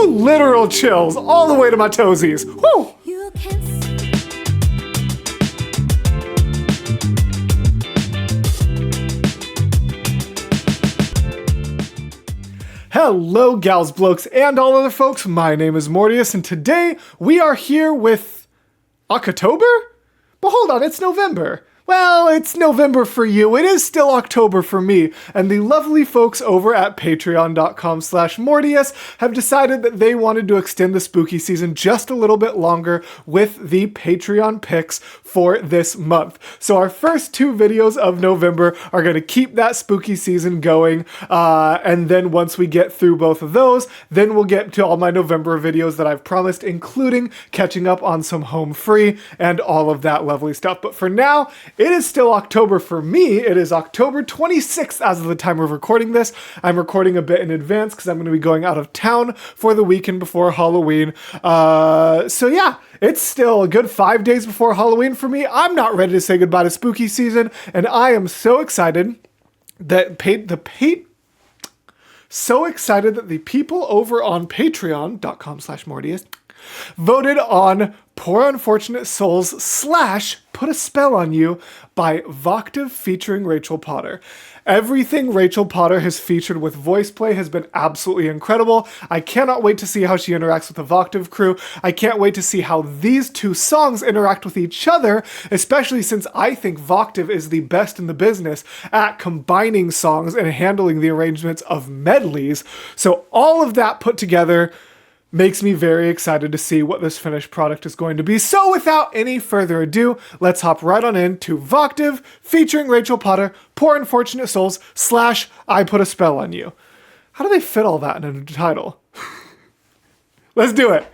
literal chills all the way to my toesies. Woo! Hello, gals, blokes, and all other folks. My name is Mortius, and today we are here with October? But hold on, it's November. Well, it's November for you. It is still October for me. And the lovely folks over at patreon.com/Mortius have decided that they wanted to extend the spooky season just a little bit longer with the Patreon picks for this month. So our first two videos of November are going to keep that spooky season going. And then once we get through both of those, then we'll get to all my November videos that I've promised, including catching up on some home free and all of that lovely stuff. But for now, it is still October for me. It is October 26th as of the time of recording this. I'm recording a bit in advance because I'm going to be going out of town for the weekend before Halloween. So yeah, it's still a good 5 days before Halloween for me. I'm not ready to say goodbye to spooky season, and I am so excited that the people over on patreon.com/Mortius voted on Poor Unfortunate Souls / Put a Spell on You by Voctave featuring Rachel Potter. Everything Rachel Potter has featured with voice play has been absolutely incredible. I cannot wait to see how she interacts with the Voctave crew. I can't wait to see how these two songs interact with each other, especially since I think Voctave is the best in the business at combining songs and handling the arrangements of medleys. So all of that put together makes me very excited to see what this finished product is going to be. So without any further ado, let's hop right on into Voctave featuring Rachel Potter, Poor Unfortunate Souls / I Put a Spell on You. How do they fit all that in a title? Let's do it.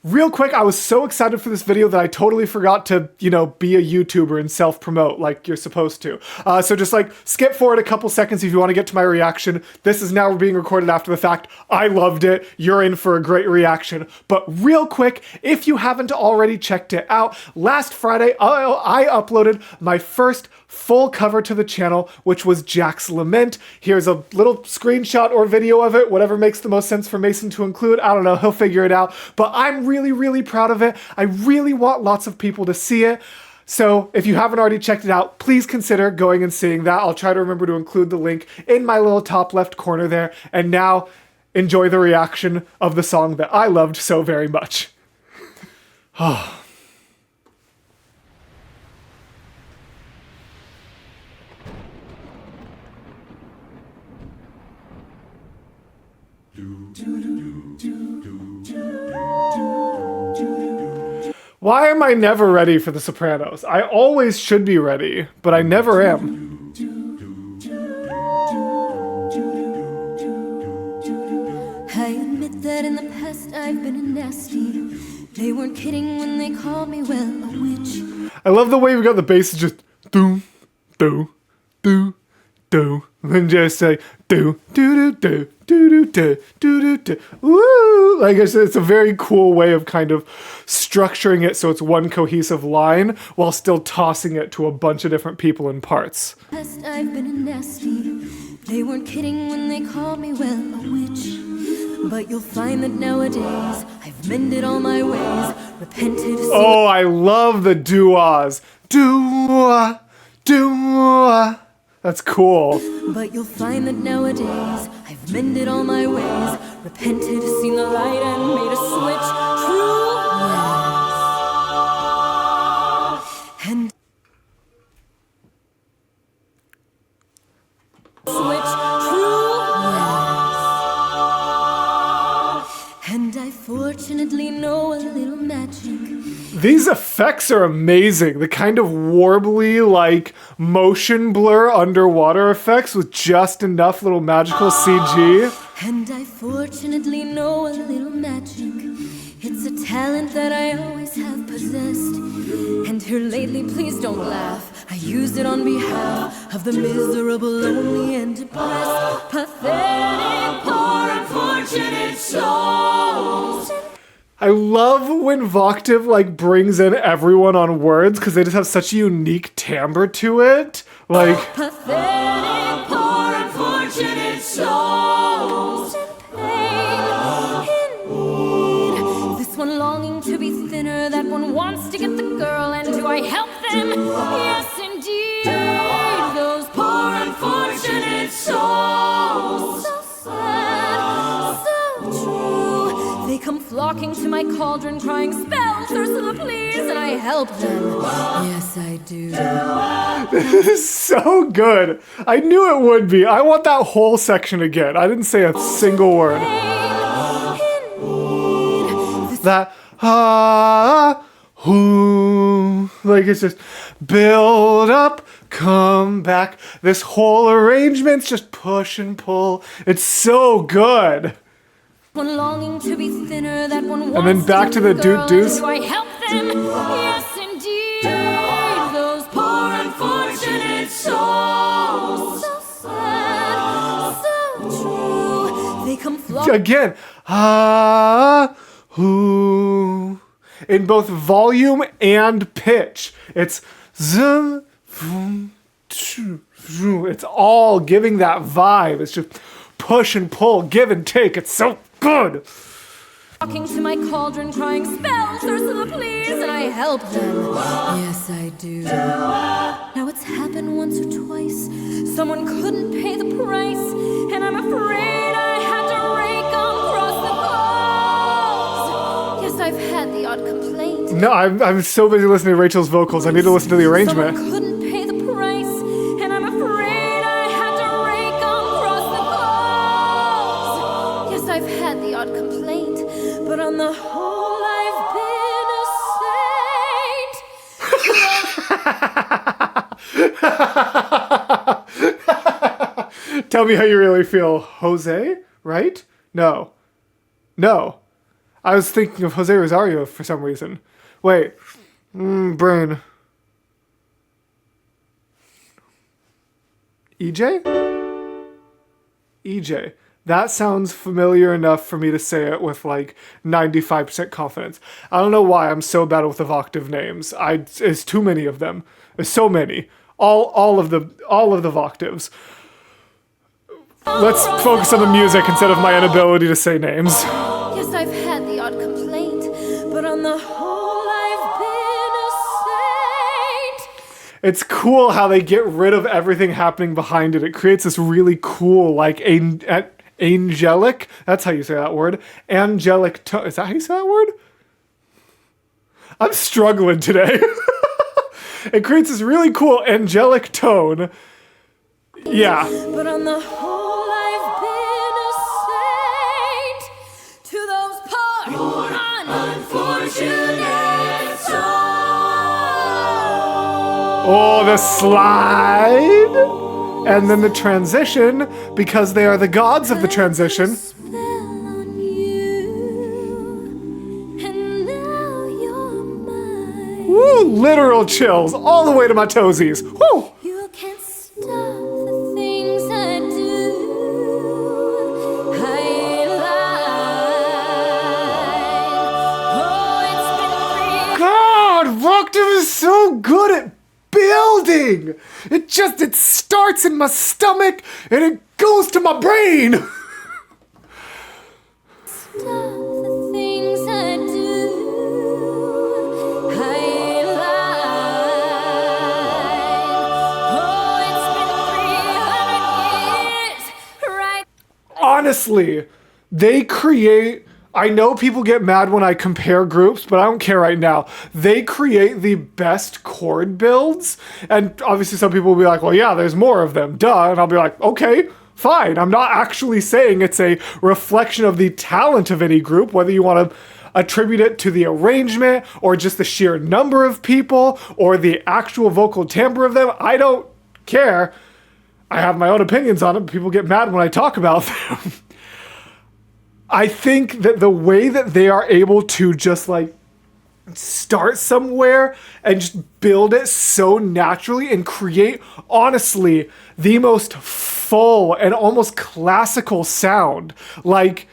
Real quick, I was so excited for this video that I totally forgot to, be a YouTuber and self-promote like you're supposed to. So just skip forward a couple seconds if you want to get to my reaction. This is now being recorded after the fact. I loved it. You're in for a great reaction. But real quick, if you haven't already checked it out, last Friday, I uploaded my first full cover to the channel, which was Jack's Lament. Here's a little screenshot or video of it, whatever makes the most sense for Mason to include. I don't know, he'll figure it out. But I'm really proud of it. I really want lots of people to see it. So if you haven't already checked it out, please consider going and seeing that. I'll try to remember to include the link in my little top left corner there. And now, enjoy the reaction of the song that I loved so very much. Why am I never ready for The Sopranos? I always should be ready, but I never am. I admit that in the past I've been a nasty. They weren't kidding when they called me, well, a witch. I love the way we got the bass just do, do, do, do. And then just say do, do, do, do, do, do, do, do, do. Woo! Like I said, it's a very cool way of kind of structuring it so it's one cohesive line while still tossing it to a bunch of different people and parts. Past I've been a nasty. They weren't kidding when they called me, well, a witch. But you'll find that nowadays I've mended all my ways, repented. Oh, I love the doo-ahs. Doo-ah, doo-ah. That's cool. But you'll find that nowadays I've mended all my ways, repented, seen the light and made a switch. True yes. And switch. True yes. And I fortunately know a little magic. These effects are amazing. The kind of warbly, motion blur underwater effects with just enough little magical CG. And I fortunately know a little magic. It's a talent that I always have possessed. And here lately, please don't laugh. I used it on behalf of the miserable, lonely, and depressed. Pathetic, poor, unfortunate souls. I love when Voctave brings in everyone on words because they just have such a unique timbre to it. Pathetic, poor, unfortunate souls. Pain in one wants to get the girl, and do I help them? Yes, indeed. Those poor unfortunate souls. So sad, so true. They come flocking to my cauldron, crying, spells, Ursula, please, and I help them. Yes, I do. This is so good. I knew it would be. I want that whole section again. I didn't say a single word. That like it's just build up, come back. This whole arrangement's just push and pull. It's so good. One longing to be thinner, that one and then back to the doot doos. Do I help them? Yes, indeed. Those poor unfortunate souls. So sad, so true. They come flocking. Again, in both volume and pitch. It's zoom, vroom, shoo, vroom. It's all giving that vibe. It's just push and pull, give and take. It's so good. Talking to my cauldron, crying, spells, Ursula, please, and I help them. Yes, I do. Now it's happened once or twice. Someone couldn't pay the price, and I'm afraid I had to rake across the clothes. Yes, I've had the odd complaint. No, I'm so busy listening to Rachel's vocals. I need to listen to the arrangement. Someone couldn't pay the price, and I'm afraid I had to rake across the clothes. Yes, I've had the odd complaint, but on the whole, I've been a saint. Tell me how you really feel. Jose, right? No. I was thinking of Jose Rosario for some reason. Wait. Brain. EJ? EJ. That sounds familiar enough for me to say it with like 95% confidence. I don't know why I'm so bad with the Voctave names. It's too many of them. There's so many. All of the Voctaves. Let's focus on the music instead of my inability to say names. Yes, I've had the odd complaint, but on the whole, I've been a saint. It's cool how they get rid of everything happening behind it. It creates this really cool, like, angelic, that's how you say that word, angelic tone. Is that how you say that word? I'm struggling today. It creates this really cool angelic tone. Yeah. But on the whole, I've been a saint to those poor unfortunate souls. Oh, the slide. And then the transition, because they are the gods of the transition. Woo, literal chills all the way to my toesies. Woo! You can't stop the things I do. I ain't lying. Oh, it's been God, Voctave is so good at building. It starts in my stomach and it goes to my brain. Stop the things I do. I ain't lying. Oh, it's been 300 years, right? Honestly, they create... I know people get mad when I compare groups, but I don't care right now. They create the best chord builds, and obviously some people will be like, well, yeah, there's more of them, duh, and I'll be like, okay, fine. I'm not actually saying it's a reflection of the talent of any group, whether you want to attribute it to the arrangement, or just the sheer number of people, or the actual vocal timbre of them. I don't care. I have my own opinions on it, but people get mad when I talk about them. I think that the way that they are able to just like start somewhere and just build it so naturally and create, honestly, the most full and almost classical sound. Like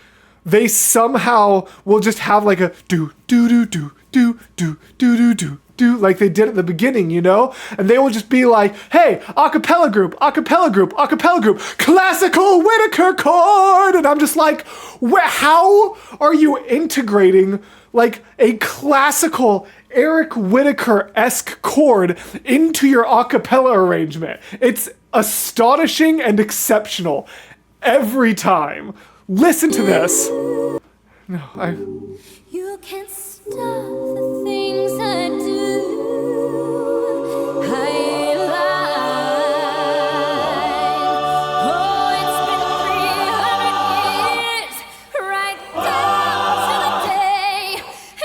they somehow will just have like a do do do do do do do do do do like they did at the beginning, you know? And they will just be like, hey, acapella group, acapella group, acapella group, classical Whitaker chord. And I'm just like, how are you integrating like a classical Eric Whitacre-esque chord into your a cappella arrangement. It's astonishing and exceptional every time. Listen to this. No, You can't stop the things I do. I like. Oh, it's been 300 years, right down to the day.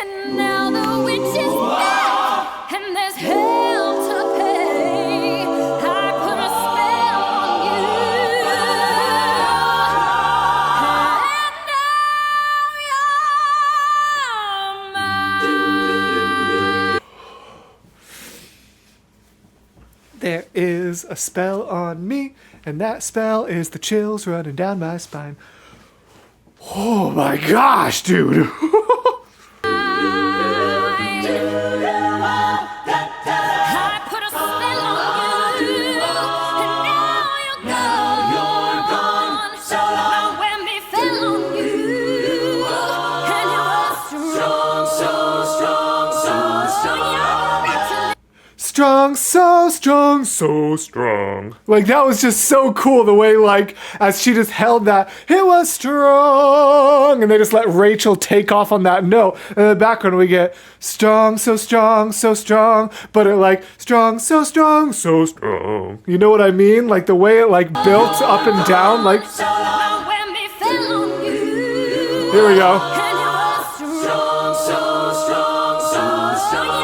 And now the witch is back, and there's hell to pay. I put a spell on you. There is a spell on me, and that spell is the chills running down my spine. Oh my gosh, dude. I put a spell on you, and now you're gone. So long when me fell on you, and you were strong, so strong, so strong. Strong, so strong, so strong. Like, that was just so cool, the way, like, as she just held that, it was strong, and they just let Rachel take off on that note. And in the background we get strong, so strong, so strong, but it like, strong, so strong, so strong. You know what I mean? Like, the way it like built up and down, like, So long when me fell on you, here we go. and you were strong, so strong, so strong.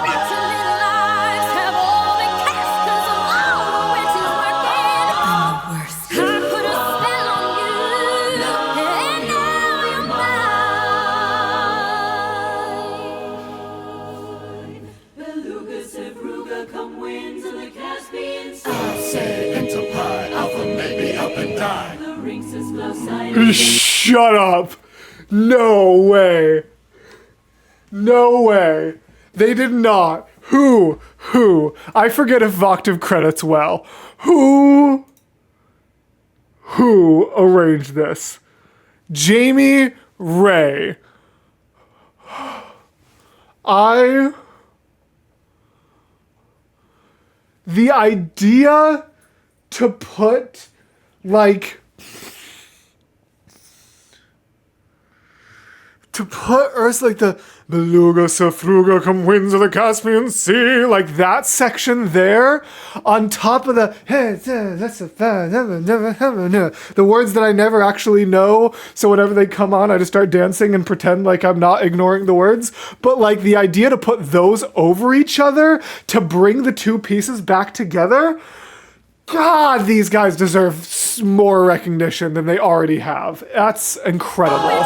Your little lives have all been cast 'cause of all the witches working. I'm the worst. I put a spell on you, and now you're mine. Beluga, Sevruga, come winds of the Caspian Sea. Say into pi, alpha may be up and die. The rings is glossitis. Shut up. No way. No way. They did not. Who? I forget if Voctave credits well. Who arranged this? Jamie Ray. The idea to put, like, to put Ursula, like, the Beluga, Safruga, come winds of the Caspian Sea, like that section there, on top of the words that I never actually know, so whenever they come on, I just start dancing and pretend like I'm not ignoring the words. But like the idea to put those over each other to bring the two pieces back together, God, these guys deserve more recognition than they already have. That's incredible.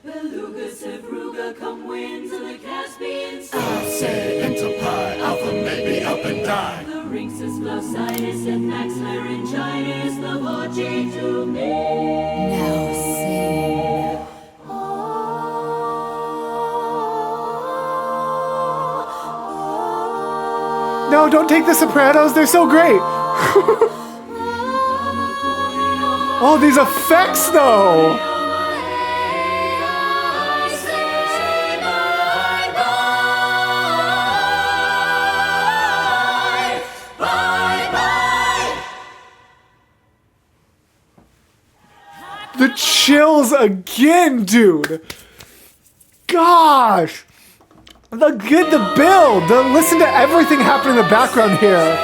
Beluga, Sevruga, come winds of the Caspian Sea. Say into pi, alpha may be up and die. The rings is glossitis and max laryngitis, the voce to me. Now sing. No, don't take the sopranos. They're so great. Oh, these effects, though. The chills again, dude. Gosh. The build. Listen to everything happening in the background here.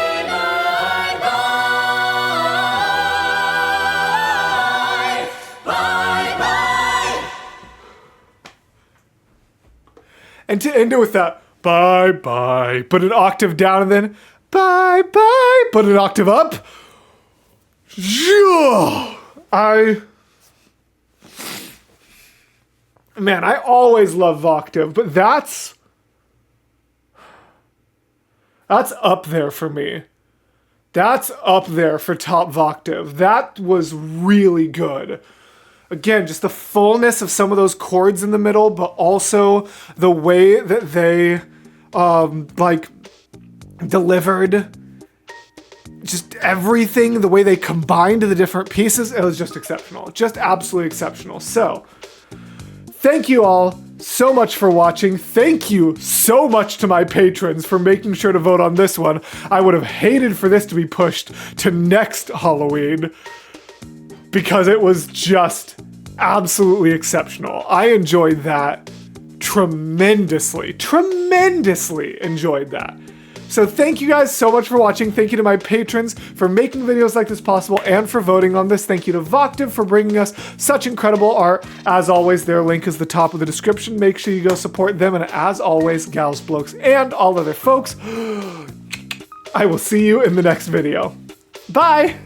And to end it with that bye bye, but an octave down, and then bye bye, but an octave up. Man, I always love Voctave, but that's up there for me. That's up there for top Voctave. That was really good. Again, just the fullness of some of those chords in the middle, but also the way that they, like, delivered just everything, the way they combined the different pieces, it was just exceptional. Just absolutely exceptional. So, thank you all so much for watching. Thank you so much to my patrons for making sure to vote on this one. I would have hated for this to be pushed to next Halloween because it was just absolutely exceptional. I enjoyed that tremendously enjoyed that. So thank you guys so much for watching. Thank you to my patrons for making videos like this possible and for voting on this. Thank you to Voctave for bringing us such incredible art. As always, their link is the top of the description. Make sure you go support them. And as always, gals, blokes, and all other folks, I will see you in the next video. Bye!